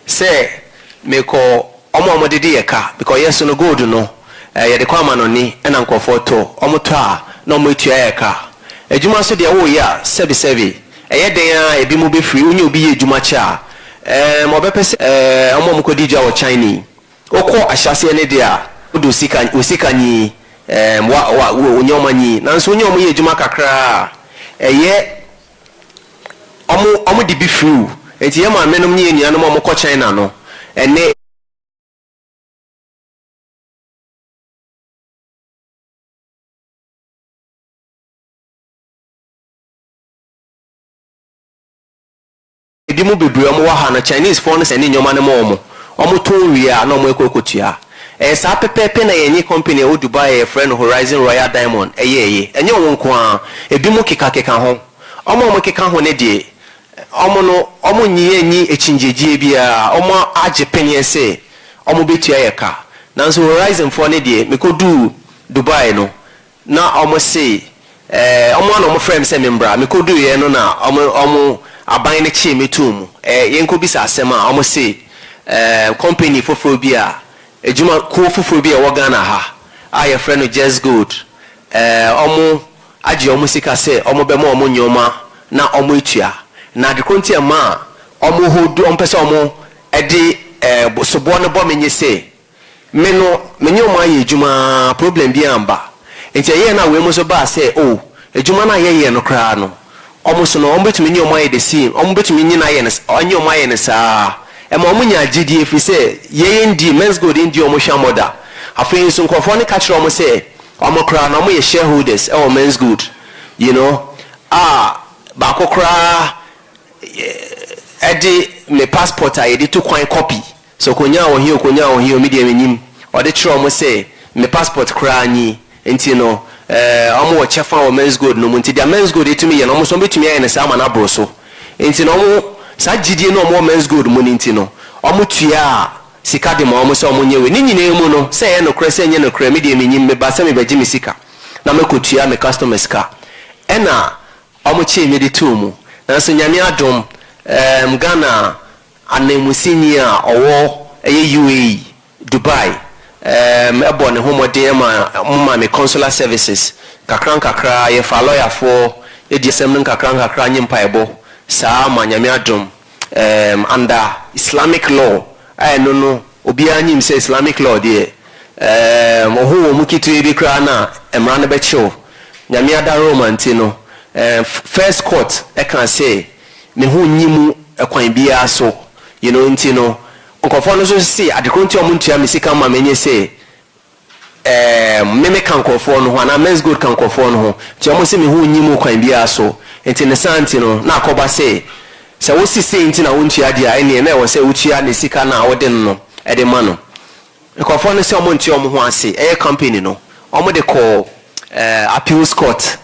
say me ko omo de ye ka because yes no gold no ye de kwa manoni na nkofo to omo to a na omo etua ye ka ejuma so de wo ya sebi eye den a ebi mu be free unye obi ye ejuma cha mo be pese omo mo ko dija wo Chinese okọ ahyase ne de a odo sika ni wa onyoma ni nanso onyoma ye ejuma kakra eye omo de be free enti ye ma menom ni enuanom omo ko China no ene edimu bebre omo wa ha na Chinese phone se ne nyoma ne mo omo to wia na omo ekokotua sa pepepe na yenye company o Dubai friend Horizon Royal Diamond enye wonko a edimu keka ho omo keka ho ne de omo nyi echinjeje bia omo age penye se omo betua yeka nanso Horizon for ne de mekodu Dubai no na omo se omo na omo friend se membra mekodu ye no na omo aban ne chi metum yenko bisa asema omo se company foforo bia ejuma ko foforo bia wo Ghana ha aye friend no just good omo age omo sika se omo be ma omo nyoma na omo etua na de konti ama omo hodu ompese omo edi sobo no bo menye se me no menye omo aye ejuma problem bi amba enti ye na we mo so ba se o ejuma na ye no kra no omo so no omo betumi nye omo aye de sim omo betumi nye na ye no onye omo aye ne saa e ma omo nya gidi efi se ye ndi men's gold ndi omo hwa moda afin so nkofo ne ka kire omo se omo kra na omo ye shareholders e men's gold you know ba kokra edi me passport a yedi to kwan copy so konya wo hie media menyim o de kire omo se me passport kra anyi enti no omo wo chefa wo men's gold no munti dia men's gold etumi ye no omo so betumi aye ne sa ma na bro so enti no omo sa gidie no omo men's gold mu enti no omo tua sika de ma omo se omo nyewe ni nyina emu no se ye no kra se nye no kra media menyim me ba se me baji me sika na me kotua me customers ka ena omo chi me de tumu nanso nyame adom Ghana anemusini a owo eye UAE Dubai ebo ne homode ma me consular services kakra ye fa lawyer for edisem kakra nyimpa ebo saa ma nyame adom under Islamic law no obi anyim say Islamic law de oho mu kitu ebi kra na emra ne be chill nyame adaro mantino first court I can say me hu nyimu ekwan bia so you know ntino nkofo no so see adekonti omuntua mesika ma menye say meme kankofo no ho na men's good kankofo no ho ti omo se me hu nyimu kwan bia so ntine santi no na akoba say se wo sisi ntina wontua dia ene na wo se wutua ne sika na wode no e de ma no nkofo no se omuntua omo ho ase e company no omo de call appeals court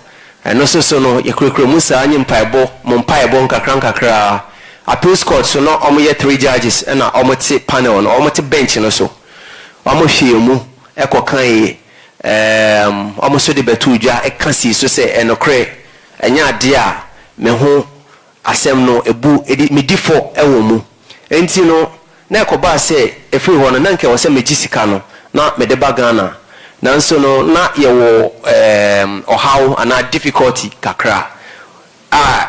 no so no yekrokro musa anyimpa ebo mompa ebo nkakra appeals court so no omo ye 3 judges na omo ti panel no omo ti bench no so omo hwemu ekokan ye omo so de betu dwa ekasi so se enokre enya ade a me ho asem no ebu edi medifo ewo mu enti no na ekoba se efiri ho no na nke wo se megisika no na mede ba Ghana nanso no na yewo ohaw ana difficulty kakra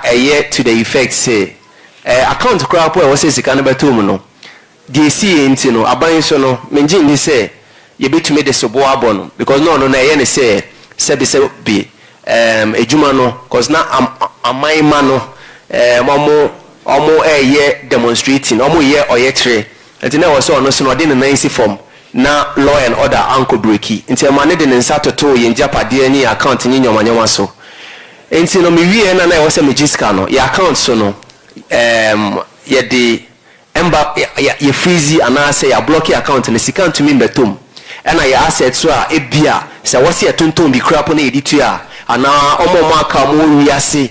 eye to the effect say account kra po e wo se sika no betom no de si enti no aban so no menji ni say ye betumi de sobo abono because no na eye ne say se be ejuma no cause na amaima no omo eye demonstrating omo ye oyetre enti na wo so no so no de ne nansi form na law and order anko breaki nti amane de nsa toto ye njapade ani account ni nyomanyoma so enti no me wie na wo se megiska no ye account so no ye de emba ye freeze ana say ya block account na sika ntumi mbetom na ye asset so a ebia se wo se tonton bi crap na editu a ana omo aka mo wiase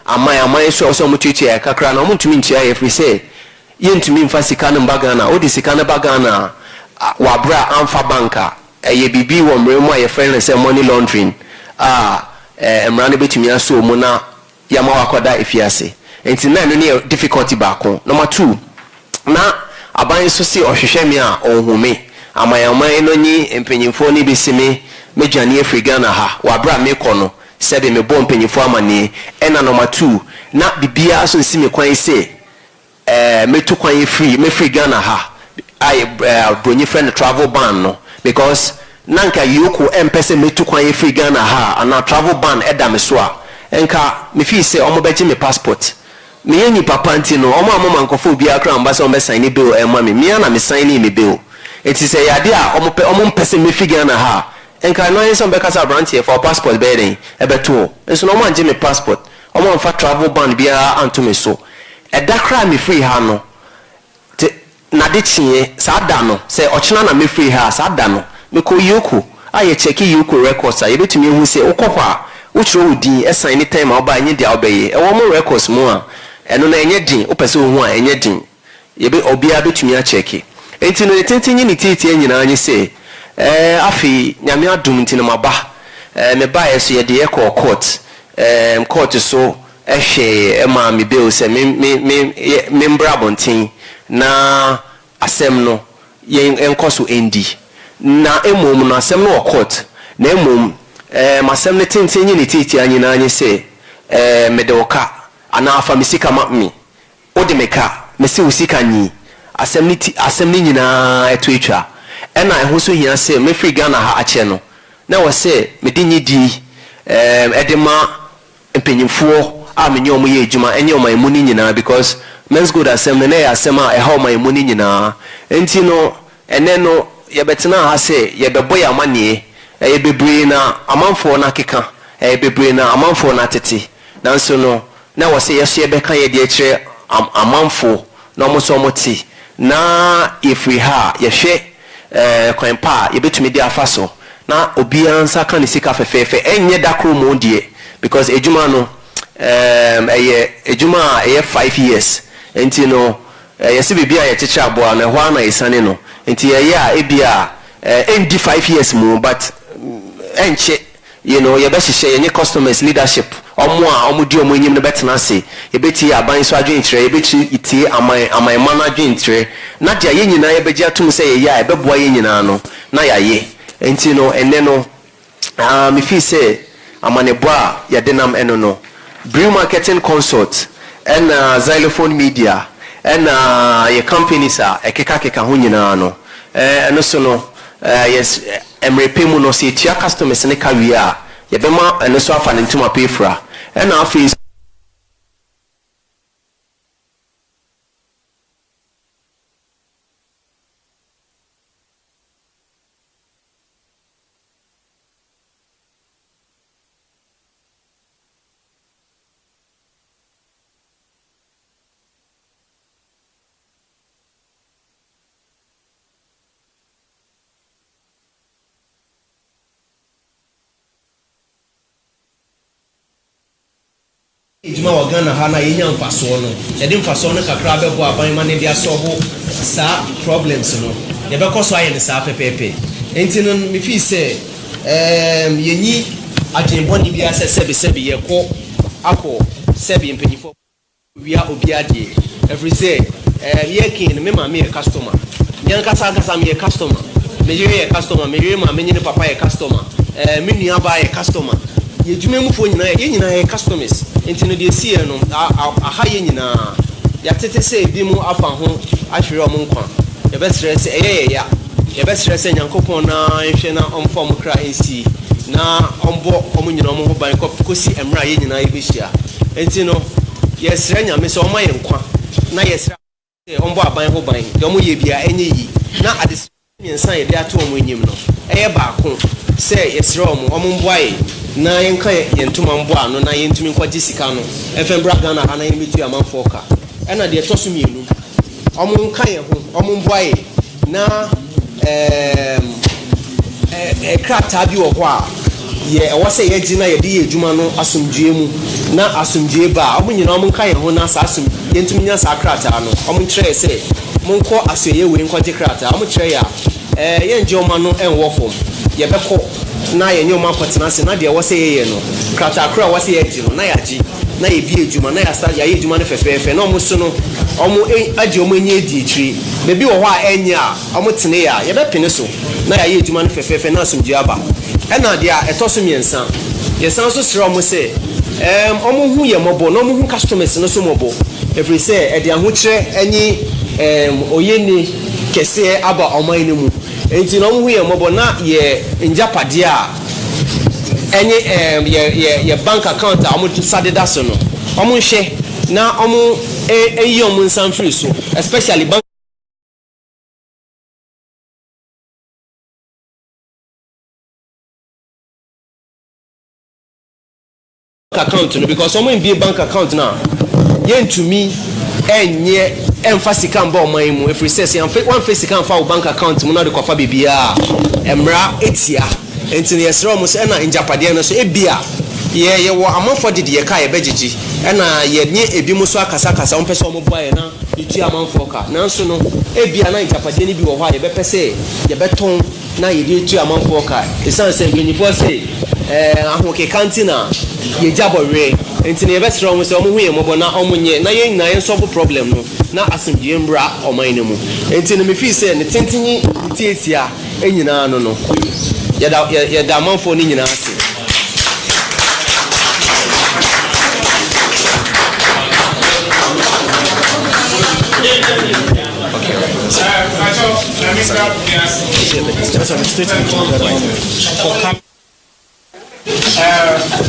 amai so mututu ya kakra na mutumi ntia ya free say ye ntumi mfa sika no bagana odi sika no bagana wa bra amfa banka ye bibi wo mremu a ye friend say money laundering emrane betumi aso mu na yama wakoda efiase enti na no ne difficulty baako. Number 2 na aban so si ohwehwe me a onhume amayaman no nyi empenyimfo ni bisimi medwane afriga na ha wabra me kono sebe me bom penyimfo amane ena. Number 2 na bibia so nsi me kwan se metu kwan free me free Ghana ha I bronyi friend travel ban no because nanka yoko empese metu kwan free Ghana ha ana travel ban eda me so a enka me fi se omo beji me passport me yenyi papa nti no omo amama nkofo bia kra mbase omo sign bill ema me ana me sign me bill eti se yade a omo mpese me free Ghana ha enka no yen so be kasa branch for passport be den ebeto enso no omo anje me passport omo mfa travel ban bia anto me so eda kra me free ha no na de chie sa da no se ochina na me free ha sa da no me ko yoko aye check yoko records a yebetumi ehu se okokwa uchiro udin esa anytime oba anye dia obeye e wo mo records mu a eno na enye din opese ohu a enye din yebe obia betumi a check enti no tentenyi ni titi enyina anye se afi nyame adum nti no maba me ba yeso ye de court court so ehwe ema me bill se me mbra bontin na asem no yen enkoso endi na emom no asem no court na emom masem ne tentenyi ne titi anyi na anyi se medoka ana afa misika ma mi odi meka mesi usika nyi asem ni nyina eto etwa ena eho so hia se me free Ghana ha ache no na wo se medinyi di edema empenyimfo a menye omo ye ejuma enye omo emu ni nyina because men's good asem na ya asem a eha omo emu ni nyina enti no ene no ye betena ha se ye bebo ya manie ye bebre na amanfo na keka bebre na amanfo na tete nanso no na wo se yeso ye beka ye de kire amanfo na omo so moti na ifri ha ye hwe kwan pa ye betumi de afaso na obi ansa kan sika fefefe enye dakro mo die because ejuma no ejuma 5 years enti no yesi bibia ye teacher abo na ho na isane no enti ye a ebia endi 5 years mu but enche you know ye be hihye ye customers leadership omo di omo enyim no betena se ye beti aban so adwen kire ye beti itie amai man adwen kire na dia ye nyina ye begia tum se ye ya e beboa ye nyina no na ya ye enti no enne no me fi se amanebo a ye denam eno no Brew Marketing Consult and Xylophone Media and your companies are a keka ho nyina no and also no yes emrepemu no se tia customers ne kawia ye bema and so afa ntuma pefra and our fees ejuma wa Ghana ha na yenya mfaso no yede mfaso no kakra bebo aban ma ne dia so ho sa problems no ye be koso aye ne sa pepepe enti no me fi se yenyi adwenboni bia se sebe ye ko akọ sebe mpanyifo wia obi ade every say ye kin me ma me customer nyan kasa me customer me ye customer me ye ma me nyine papa ye customer me nua ba ye customer ye dwuma mu fo nyina ye nyina ye customers enti no de sie no aha ye nyina ya tete se bi mu afa ho ahwere o mu nkwa ye be stress ye be stress nyankopon na nhwe na omfo mu kra ensi na ombo omu nyina omu ho ban kosi emra ye nyina ye behia enti no ye sre nyame se omo ye nkwa na ye sre ombo aban ho ban de omu ye bia enye yi na ade nyensan ye de ato omu enyim no eye baako se ye sre omu mboaye na yenka yentuma mbo ano na yentumi nkwaje sika no efem bra Ghana ha na yemetu amanfo ka ena de toso mienu omo nka ye ho omo mboaye na krata bi wo ho a ye ewo se ye gina ye de ye adwuma no asomdue mu na asomdue ba omo nyina omo nka ye ho na sa asom yentumi nya sa krata no omo nkyerɛ se monko asoye we nkwaje krata omo kyerɛ ya ye nje oma no enwo fom yɛbɛkɔ na yɛnyɛ ɔmo akɔtena ase na deɛ wɔsɛ yɛyɛ no kratakora wɔsɛ yɛgye no na yɛagye na yɛbi adwuma na yɛayɛ adwuma no fɛfɛɛfɛ na ɔmo so no ɔmo agye ɔmo ani adi akyire baabi wɔ hɔ a ɛnyɛ a ɔmo tene yɛ a yɛbɛpene so na yɛayɛ adwuma no fɛfɛɛfɛ na asomdwe aba ɛna deɛ a ɛtɔ so mmiɛnsa yɛsan so serɛ ɔmo sɛ ɔmo hu yɛ mmɔbɔ na ɔmo hu customers no so mmɔbɔ ɛfiri sɛ ɛde ahokyerɛ ne oyɛni kɛseɛ aba ɔman no mu enti na ɔmo hu yɛ mmɔbɔ na yɛ ngyapadeɛ a ɛne yɛ bank account a ɔmo sadeda so no ɔmo nhwɛ na ɔmo ɛyi ɔmo nsa mfiri so especially bank account no because ɔmo mbie bank account na yɛntumi ɛnyɛ ɛmfa sika mba ɔman mu ɛfiri sɛ sɛ wɔmfa sika mfa wo bank account mu na de kɔfa biribiara mmara ɛtia enti ne yɛsrɛ ɔmo sɛ ɛna ngyapadeɛ no so ebia yɛwɔ amanfoɔ dede yɛka yɛbɛgyegye ɛna yɛne ebi mu so akasakasa wɔmpɛ sɛ ɔmo boa yɛ na yɛtu amanfoɔ ka nanso no ebia na ngyapadeɛ no bi wɔ hɔ a yɛbɛpɛ sɛ yɛbɛtɔn na yɛde tu amanfoɔ ka ɛsiane sɛ mpanyinfoɔ sɛ ahokeka nti na yɛgya bɔwerɛ enti ne yɛbɛsrɛ ɔmo sɛ ɔmo hu yɛ mmɔbɔ na ɔmo nyɛ na yɛn nyinaa yɛnsɔfo problem no na asomdwie mbra ɔman no mu enti no mefii sɛ ne tentenyi tietia nyinaa no yɛda amanfoɔ no nyinaa ase